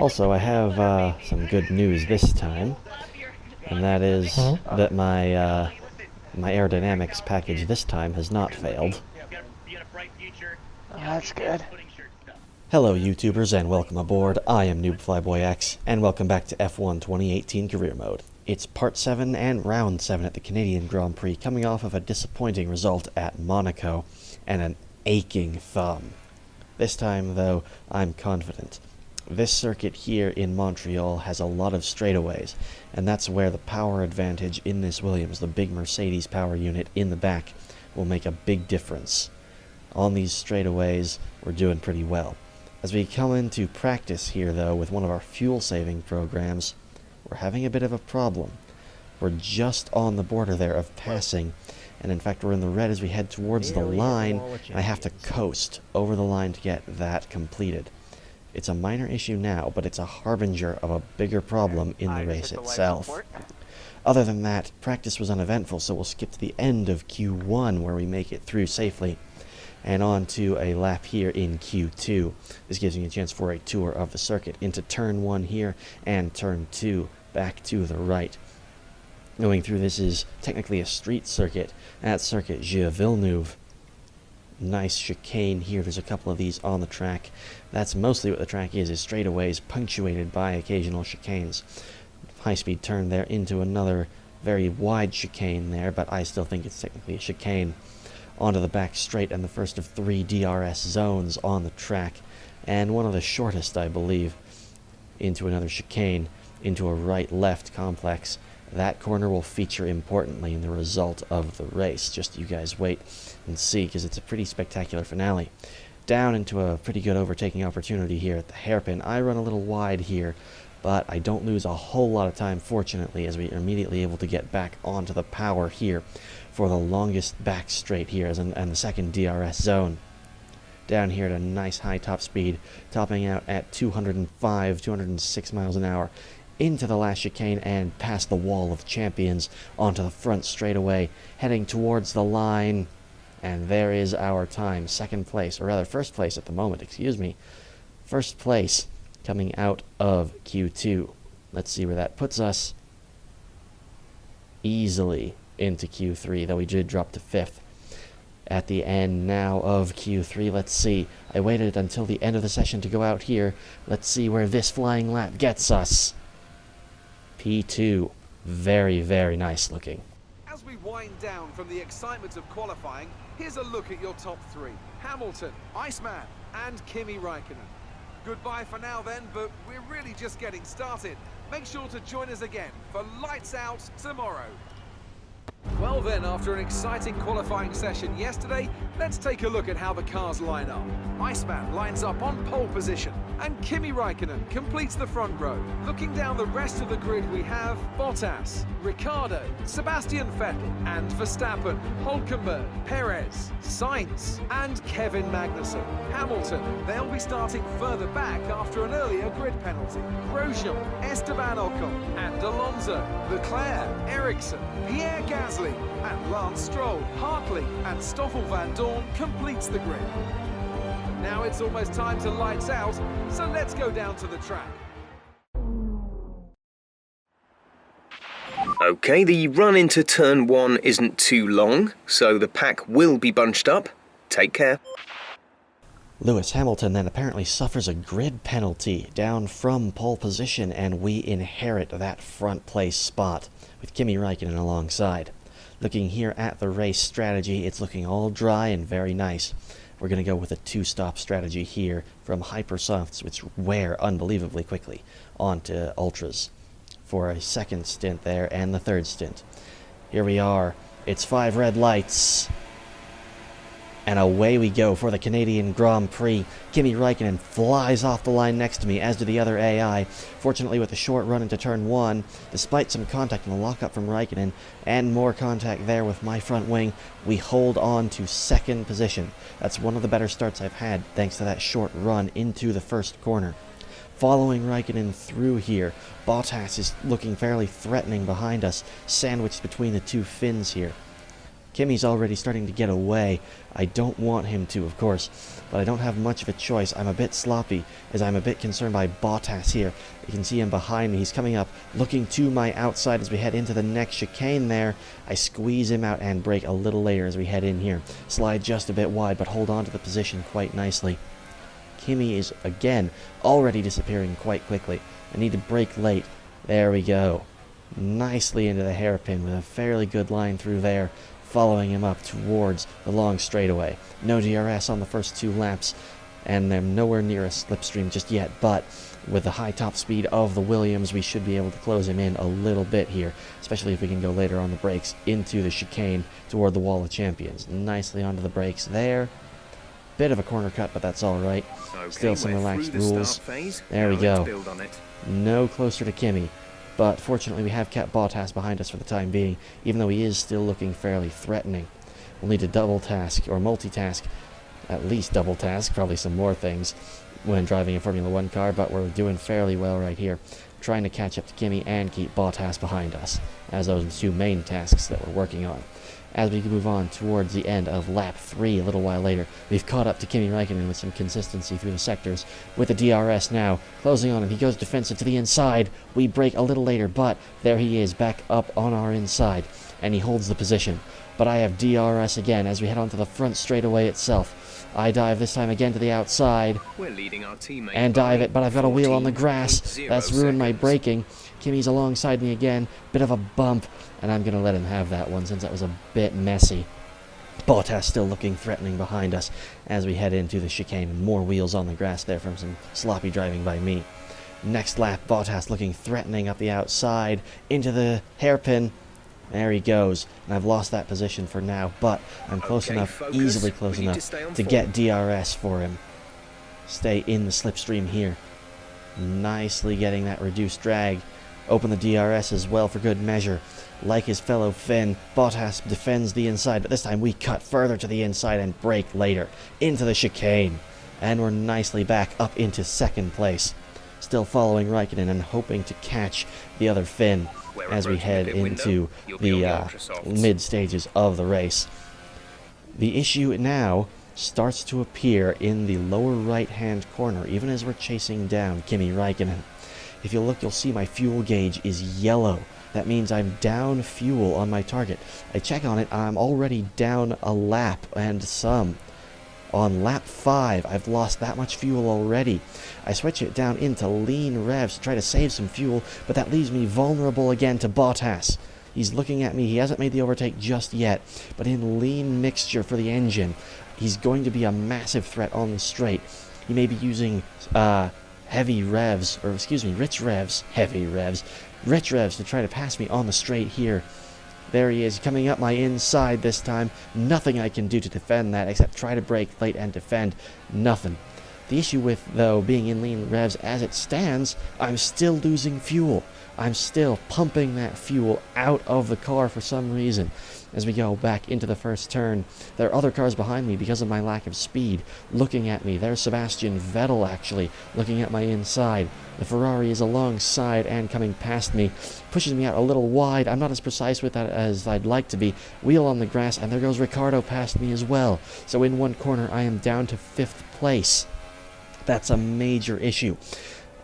Also, I have some good news this time, and that is that my aerodynamics package this time has not failed. Oh, that's good. Hello YouTubers and welcome aboard. I am NoobFlyboyX and welcome back to F1 2018 Career Mode. It's Part 7 and Round 7 at the Canadian Grand Prix, coming off of a disappointing result at Monaco and an aching thumb. This time though, I'm confident. This circuit here in Montreal has a lot of straightaways, and that's where the power advantage in this Williams, the big Mercedes power unit in the back, will make a big difference. On these straightaways, we're doing pretty well. As we come into practice here though with one of our fuel saving programs, we're having a bit of a problem. We're just on the border there of passing, and in fact we're in the red as we head towards the line, and I have to coast over the line to get that completed. It's a minor issue now, but it's a harbinger of a bigger problem in the race itself. Other than that, practice was uneventful, so we'll skip to the end of Q1 where we make it through safely, and on to a lap here in Q2. This gives me a chance for a tour of the circuit into turn 1 here and turn 2 back to the right. Going through this is technically a street circuit at Circuit Gilles Villeneuve. Nice chicane here. There's a couple of these on the track. That's mostly what the track is straightaways punctuated by occasional chicanes. High-speed turn there into another very wide chicane there, but I still think it's technically a chicane. Onto the back straight and the first of 3 DRS zones on the track, and one of the shortest, I believe, into another chicane, into a right-left complex. That corner will feature importantly in the result of the race. Just you guys wait and see, because it's a pretty spectacular finale. Down into a pretty good overtaking opportunity here at the hairpin. I run a little wide here, but I don't lose a whole lot of time, fortunately, as we are immediately able to get back onto the power here for the longest back straight here and the second DRS zone. Down here at a nice high top speed, topping out at 205, 206 miles an hour. Into the last chicane and past the wall of champions onto the front straightaway, heading towards the line, and there is our time. Second place, or rather first place at the moment, excuse me. First place coming out of Q2. Let's see where that puts us. Easily into Q3, though we did drop to 5th. At the end now of Q3, let's see. I waited until the end of the session to go out here. Let's see where this flying lap gets us. P2. Very, very nice looking. As we wind down from the excitement of qualifying, here's a look at your top 3. Hamilton, Iceman, and Kimi Räikkönen. Goodbye for now then, but we're really just getting started. Make sure to join us again for Lights Out tomorrow. Well then, after an exciting qualifying session yesterday, let's take a look at how the cars line up. Iceman lines up on pole position, and Kimi Räikkönen completes the front row. Looking down the rest of the grid, we have Bottas, Ricciardo, Sebastian Vettel, and Verstappen, Hülkenberg, Perez, Sainz, and Kevin Magnussen. Hamilton, they'll be starting further back after an earlier grid penalty. Grosjean, Esteban Ocon, and Alonso, Leclerc, Ericsson, Pierre Gasly, and Lance Stroll, Hartley, and Stoffel van Dorn completes the grid. Now it's almost time to lights out, so let's go down to the track. Okay, the run into turn 1 isn't too long, so the pack will be bunched up. Take care. Lewis Hamilton then apparently suffers a grid penalty down from pole position, and we inherit that front place spot with Kimi Räikkönen alongside. Looking here at the race strategy, it's looking all dry and very nice. We're going to go with a 2-stop strategy here from Hypersofts, which wear unbelievably quickly, onto Ultras for a second stint there and the third stint. Here we are. It's 5 red lights. And away we go for the Canadian Grand Prix. Kimi Räikkönen flies off the line next to me, as do the other AI. Fortunately, with a short run into turn 1, despite some contact in the lockup from Räikkönen, and more contact there with my front wing, we hold on to second position. That's one of the better starts I've had, thanks to that short run into the first corner. Following Räikkönen through here, Bottas is looking fairly threatening behind us, sandwiched between the 2 fins here. Kimi's already starting to get away. I don't want him to, of course, but I don't have much of a choice. I'm a bit sloppy, as I'm a bit concerned by Bottas here. You can see him behind me. He's coming up, looking to my outside as we head into the next chicane there. I squeeze him out and brake a little later as we head in here. Slide just a bit wide, but hold on to the position quite nicely. Kimi is, again, already disappearing quite quickly. I need to brake late. There we go. Nicely into the hairpin with a fairly good line through there, following him up towards the long straightaway. No DRS on the first 2 laps, and I'm nowhere near a slipstream just yet, but with the high top speed of the Williams, we should be able to close him in a little bit here, especially if we can go later on the brakes into the chicane toward the wall of champions. Nicely onto the brakes there. Bit of a corner cut, but that's all right. Okay, Still some relaxed rules. There we Now go. let's build on it. No closer to Kimi, but fortunately we have kept Bottas behind us for the time being, even though he is still looking fairly threatening. We'll need to double task, or multitask, at least double task, probably some more things when driving a Formula 1 car, but we're doing fairly well right here, trying to catch up to Kimi and keep Bottas behind us, as those are the 2 main tasks that we're working on. As we move on towards the end of lap 3 a little while later, we've caught up to Kimi Räikkönen with some consistency through the sectors. With the DRS now, closing on him, he goes defensive to the inside. We brake a little later, but there he is, back up on our inside, and he holds the position. But I have DRS again as we head onto the front straightaway itself. I dive this time again to the outside, We're leading our teammate and dive it, but I've got a wheel on the grass. 14.0 That's ruined my seconds. braking. Kimi's alongside me again, bit of a bump, and I'm going to let him have that one since that was a bit messy. Bottas still looking threatening behind us as we head into the chicane. More wheels on the grass there from some sloppy driving by me. Next lap, Bottas looking threatening up the outside into the hairpin. There he goes, and I've lost that position for now, but I'm close Okay, enough, focus. easily close We need to enough stay on to form. get DRS for him. Stay in the slipstream here. Nicely getting that reduced drag. Open the DRS as well for good measure. Like his fellow Finn, Bottas defends the inside, but this time we cut further to the inside and brake later into the chicane. And we're nicely back up into 2nd place. Still following Räikkönen and hoping to catch the other Finn We're as we approaching head the pit window. into You'll be on the the ultra-softs. mid stages of the race. The issue now starts to appear in the lower right-hand corner, even as we're chasing down Kimi Räikkönen. If you look, you'll see my fuel gauge is yellow. That means I'm down fuel on my target. I check on it, I'm already down a lap and some. On lap 5, I've lost that much fuel already. I switch it down into lean revs to try to save some fuel, but that leaves me vulnerable again to Bottas. He's looking at me. He hasn't made the overtake just yet, but in lean mixture for the engine, he's going to be a massive threat on the straight. He may be using rich revs to try to pass me on the straight here. There he is, coming up my inside this time. Nothing I can do to defend that except try to brake late and defend. Nothing. The issue with, though, being in lean revs as it stands, I'm still losing fuel. I'm still pumping that fuel out of the car for some reason. As we go back into the first turn, there are other cars behind me because of my lack of speed looking at me. There's Sebastian Vettel, actually, looking at my inside. The Ferrari is alongside and coming past me, pushes me out a little wide. I'm not as precise with that as I'd like to be. Wheel on the grass, and there goes Ricciardo past me as well. So in one corner, I am down to 5th place. That's a major issue.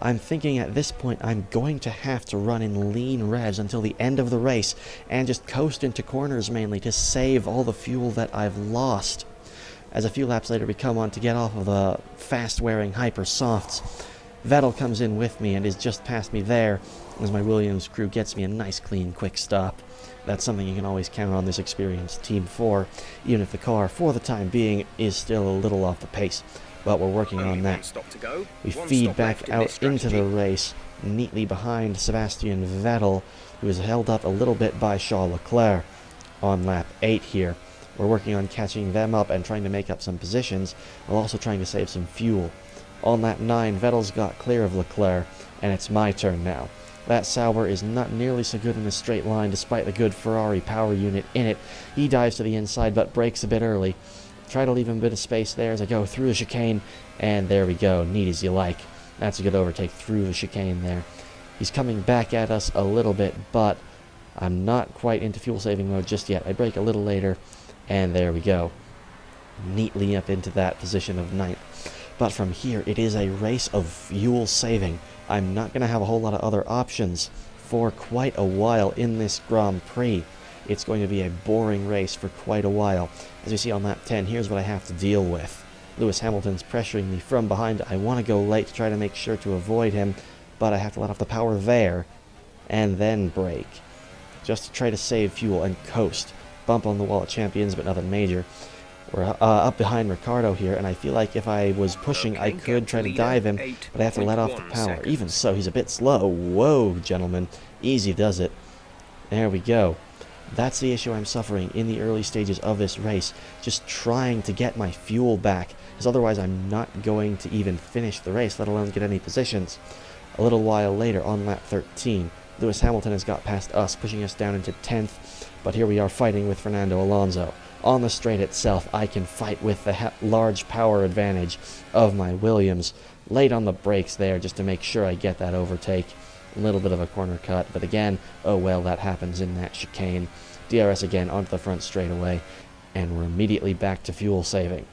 I'm thinking at this point I'm going to have to run in lean revs until the end of the race and just coast into corners mainly to save all the fuel that I've lost. As a few laps later we come on to get off of the fast-wearing hyper softs, Vettel comes in with me and is just past me there as my Williams crew gets me a nice clean quick stop. That's something you can always count on this experienced Team 4, even if the car for the time being is still a little off the pace. But we're working Only on one that. stop to go. We One feed stop back left in out this into the strategy. race, neatly behind Sebastian Vettel, who is held up a little bit by Charles Leclerc on lap 8 here. We're working on catching them up and trying to make up some positions, while also trying to save some fuel. On lap 9, Vettel's got clear of Leclerc, and it's my turn now. That Sauber is not nearly so good in a straight line despite the good Ferrari power unit in it. He dives to the inside but brakes a bit early. Try to leave him a bit of space there as I go through the chicane, and there we go, neat as you like. That's a good overtake through the chicane there. He's coming back at us a little bit, but I'm not quite into fuel saving mode just yet. I brake a little later, and there we go. Neatly up into that position of 9th. But from here, it is a race of fuel saving. I'm not going to have a whole lot of other options for quite a while in this Grand Prix. It's going to be a boring race for quite a while. As you see on lap 10, here's what I have to deal with. Lewis Hamilton's pressuring me from behind. I want to go late to try to make sure to avoid him, but I have to let off the power there and then brake, just to try to save fuel and coast. Bump on the wall at champions, but nothing major. We're up behind Ricciardo here, and I feel like if I was pushing, I could try to dive him, but I have to let off the power. Even so, he's a bit slow. Whoa, gentlemen. Easy does it. There we go. That's the issue I'm suffering in the early stages of this race. Just trying to get my fuel back, because otherwise I'm not going to even finish the race, let alone get any positions. A little while later, on lap 13, Lewis Hamilton has got past us, pushing us down into 10th, but here we are fighting with Fernando Alonso. On the straight itself, I can fight with the large power advantage of my Williams. Late on the brakes there just to make sure I get that overtake. A little bit of a corner cut, but again, oh well, that happens in that chicane. DRS again onto the front straightaway, and we're immediately back to fuel saving.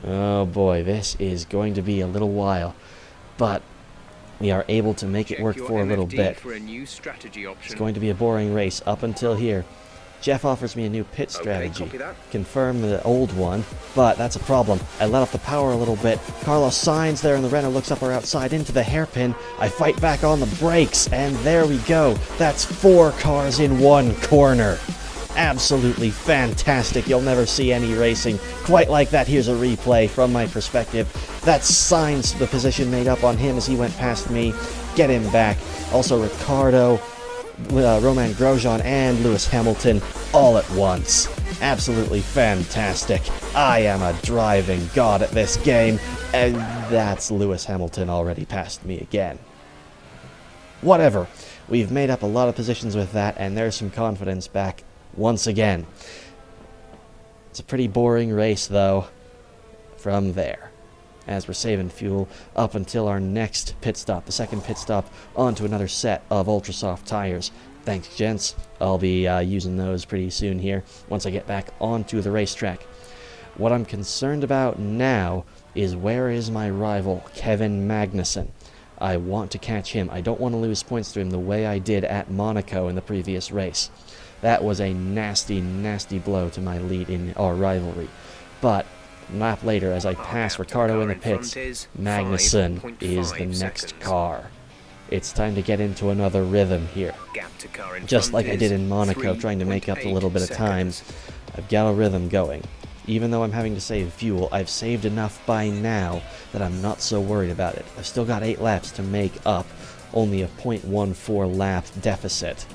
Oh boy, this is going to be a little while, but we are able to make it work for a little bit. It's going to be a boring race up until here. Jeff offers me a new pit strategy. Confirm the old one, but that's a problem. I let off the power a little bit. Carlos Sainz there in the Renault looks up or outside into the hairpin. I fight back on the brakes, and there we go. That's 4 cars in one corner. Absolutely fantastic. You'll never see any racing quite like that. Here's a replay from my perspective. That's Sainz, the position made up on him as he went past me. Get him back. Also Ricciardo, Romain Grosjean, and Lewis Hamilton all at once. Absolutely fantastic. I am a driving god at this game, and that's Lewis Hamilton already past me again. Whatever. We've made up a lot of positions with that, and there's some confidence back once again. It's a pretty boring race, though, from there, as we're saving fuel up until our next pit stop, the second pit stop, onto another set of ultra soft tires. Thanks, gents. I'll be using those pretty soon here once I get back onto the racetrack. What I'm concerned about now is where is my rival, Kevin Magnussen. I want to catch him. I don't want to lose points to him the way I did at Monaco in the previous race. That was a nasty, nasty blow to my lead in our rivalry. But a lap later, as I pass Ricciardo in the pits, Magnussen is the next car. It's time to get into another rhythm here. Just like I did in Monaco, trying to make up a little bit of time. I've got a rhythm going. Even though I'm having to save fuel, I've saved enough by now that I'm not so worried about it. I've still got 8 laps to make up, only a 0.14 lap deficit.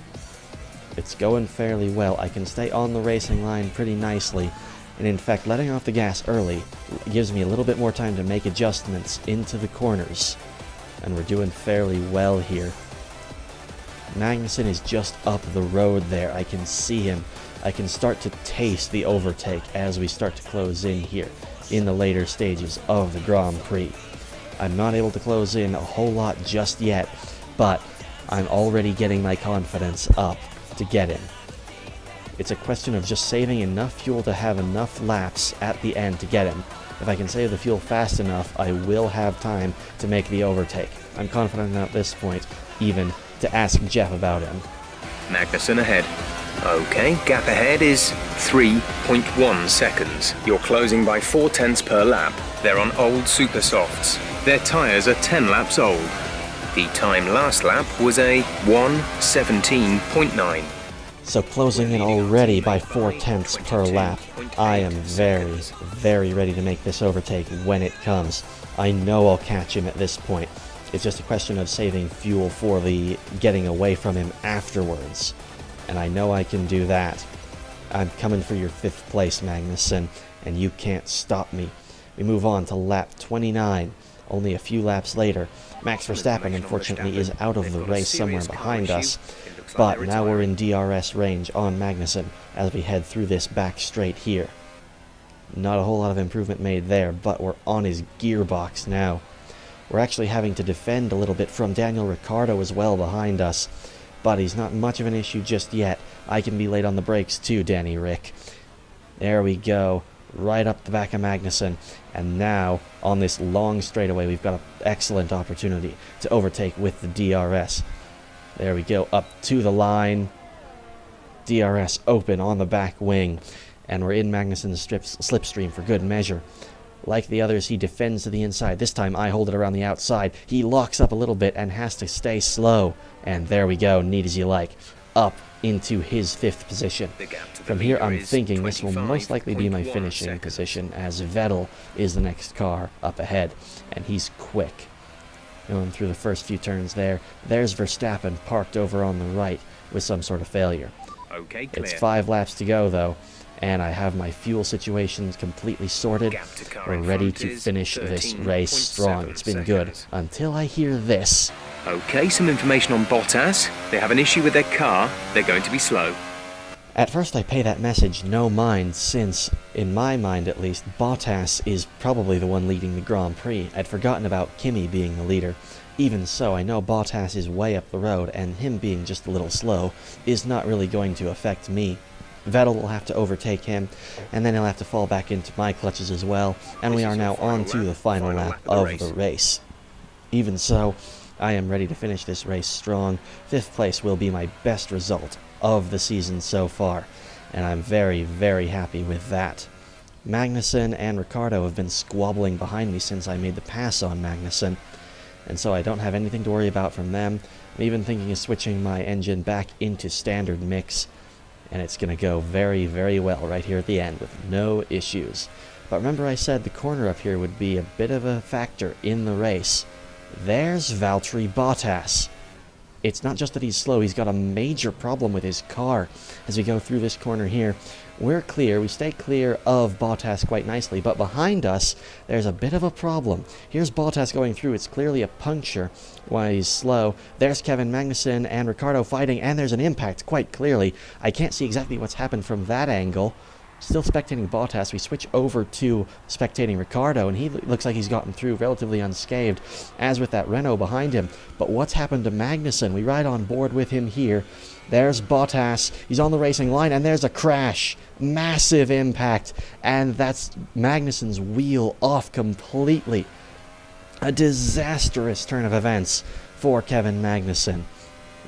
It's going fairly well. I can stay on the racing line pretty nicely, and in fact letting off the gas early gives me a little bit more time to make adjustments into the corners, and we're doing fairly well here. Magnussen is just up the road there. I can see him. I can start to taste the overtake as we start to close in here in the later stages of the Grand Prix. I'm not able to close in a whole lot just yet, but I'm already getting my confidence up to get him. It's a question of just saving enough fuel to have enough laps at the end to get him. If I can save the fuel fast enough, I will have time to make the overtake. I'm confident at this point, even to ask Jeff about him. Magnussen ahead. Okay, gap ahead is 3.1 seconds. You're closing by 0.4 per lap. They're on old super softs. Their tyres are 10 laps old. The time last lap was a 1:17.9. So closing in already by 0.4 per lap. I am very, very ready to make this overtake when it comes. I know I'll catch him at this point. It's just a question of saving fuel for the getting away from him afterwards. And I know I can do that. I'm coming for your 5th place, Magnussen, and you can't stop me. We move on to lap 29. Only a few laps later, Max Verstappen unfortunately is out of the race somewhere behind us, but now we're in DRS range on Magnussen as we head through this back straight here. Not a whole lot of improvement made there, but we're on his gearbox now. We're actually having to defend a little bit from Daniel Ricciardo as well behind us. but he's not much of an issue just yet. I can be late on the brakes too, Danny Rick. There we go, right up the back of Magnussen, and now on this long straightaway we've got an excellent opportunity to overtake with the DRS. There we go, up to the line, DRS open on the back wing, and we're in Magnussen's slipstream for good measure. Like the others, he defends to the inside. This time I hold it around the outside. He locks up a little bit and has to stay slow, and there we go, neat as you like, up into his 5th position. From here I'm thinking this will most likely be my finishing position, as Vettel is the next car up ahead, and he's quick. Going through the first few turns there, there's Verstappen parked over on the right with some sort of failure. Okay, clear. It's 5 laps to go though, and I have my fuel situations completely sorted. We're ready to finish this race strong. It's been good until I hear this. Okay, some information on Bottas. They have an issue with their car. They're going to be slow. At first I pay that message no mind, since, in my mind at least, Bottas is probably the one leading the Grand Prix. I'd forgotten about Kimi being the leader. Even so, I know Bottas is way up the road, and him being just a little slow is not really going to affect me. Vettel will have to overtake him, and then he'll have to fall back into my clutches as well, and we are now on to the final lap of the race. Even so, I am ready to finish this race strong. 5th place will be my best result of the season so far, and I'm very, very happy with that. Magnussen and Ricciardo have been squabbling behind me since I made the pass on Magnussen, and so I don't have anything to worry about from them. I'm even thinking of switching my engine back into standard mix, and it's going to go very, very well right here at the end with no issues. But remember I said the corner up here would be a bit of a factor in the race. There's Valtteri Bottas. It's not just that he's slow, he's got a major problem with his car. As we go through this corner here, we're clear, we stay clear of Bottas quite nicely, but behind us, there's a bit of a problem. Here's Bottas going through, it's clearly a puncture while he's slow. There's Kevin Magnussen and Ricciardo fighting, and there's an impact quite clearly. I can't see exactly what's happened from that angle. Still spectating Bottas, we switch over to spectating Ricciardo, and he looks like he's gotten through relatively unscathed, as with that Renault behind him. But what's happened to Magnussen? We ride on board with him here. There's Bottas, he's on the racing line, and there's a crash. Massive impact, and that's Magnussen's wheel off completely. A disastrous turn of events for Kevin Magnussen.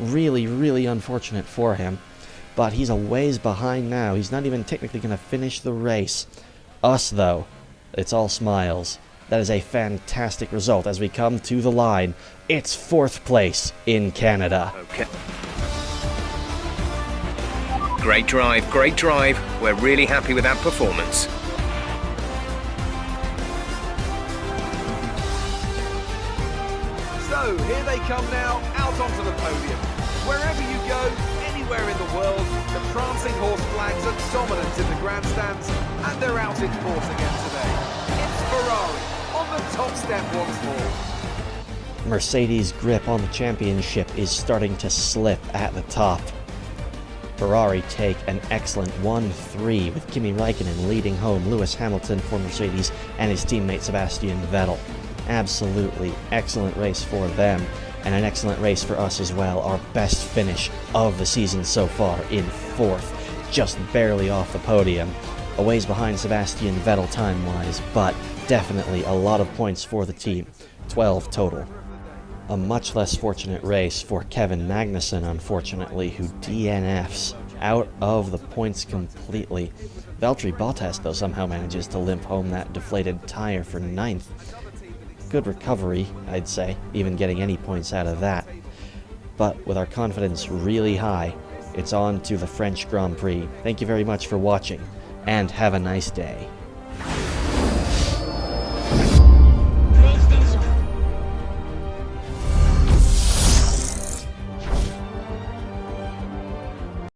Really, really unfortunate for him. But he's a ways behind now. He's not even technically going to finish the race. Us, though, it's all smiles. That is a fantastic result as we come to the line. It's 4th place in Canada. Okay. Great drive, great drive. We're really happy with that performance. So, here they come now, out onto the podium. Wherever you go, anywhere in the world, the prancing horse flags are dominant in the grandstands, and they're out in force again today. It's Ferrari on the top step once more. Mercedes' grip on the championship is starting to slip at the top. Ferrari take an excellent 1-3 with Kimi Raikkonen leading home Lewis Hamilton for Mercedes and his teammate Sebastian Vettel. Absolutely excellent race for them, and an excellent race for us as well. Our best finish of the season so far in 4th, just barely off the podium. A ways behind Sebastian Vettel time-wise, but definitely a lot of points for the team. 12 total. A much less fortunate race for Kevin Magnussen, unfortunately, who DNFs out of the points completely. Valtteri Bottas, though, somehow manages to limp home that deflated tire for 9th. Good recovery, I'd say, even getting any points out of that. But with our confidence really high, it's on to the French Grand Prix. Thank you very much for watching, and have a nice day.